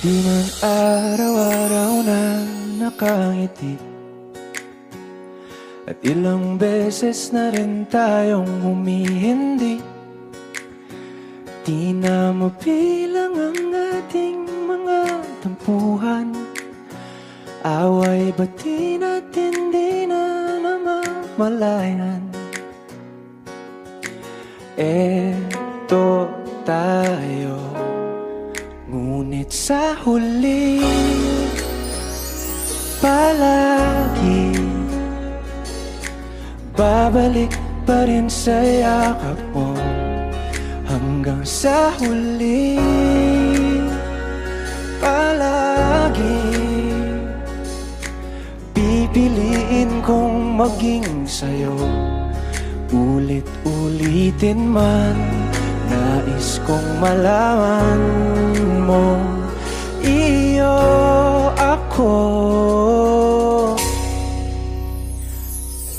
Di man araw-araw na nakangiti, at ilang beses na rin tayong humihindi. Di na mabilang ang ating mga tampuhan. Away bati natin di na namamalayan. Eto tayo, ngunit sa huli palagi babalik pa rin sa yakap mo. Hanggang sa huli palagi pipiliin kong maging sa'yo. Ulit-ulitin man, nais kong malaman mo, iyo ako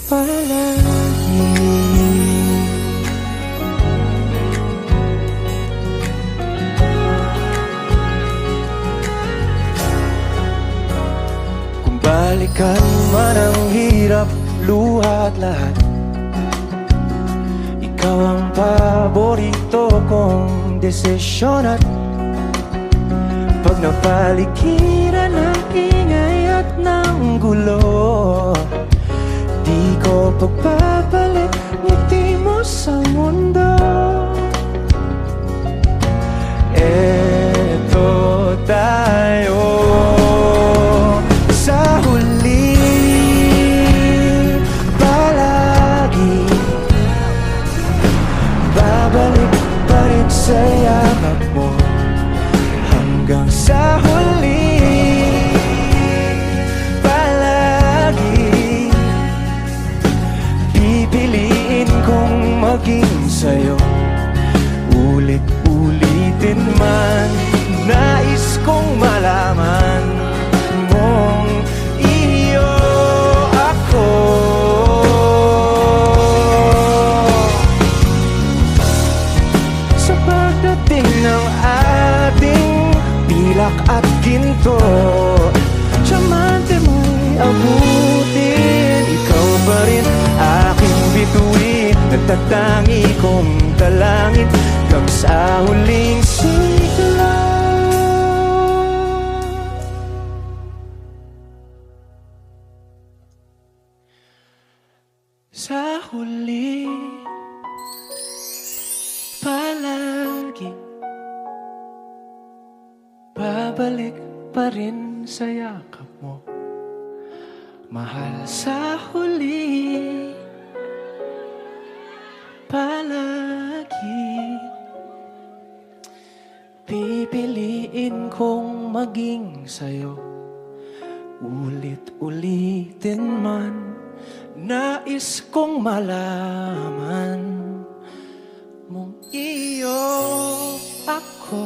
palagi. Kung balikan man ang hirap, luha at lahat, ikaw ang paborito kong desisyon. At pag napaligiran ng ingay at ng gulo, di ko pagbabalik ngiti mo sa mundo. Eto tayo sa huli palagi, babalik pa rin sa yakap mo. Hanggang sa huli palagi pipiliin kong maging sa'yo. Ulit-ulitin man, nais kong malaman mong iyo ako. Sa pagdating ng ating pilak at ginto, tiyamante mo'y abutin. Ikaw pa rin aking bituin, nagtatangi kong dalangin hanggang sa huling sigla. Sa huli palagi babalik pa rin sa yakap mo, mahal. Sa huli palagi pipiliin kong maging sa'yo. Ulit-ulitin man, nais kong malaman mong iyo ako.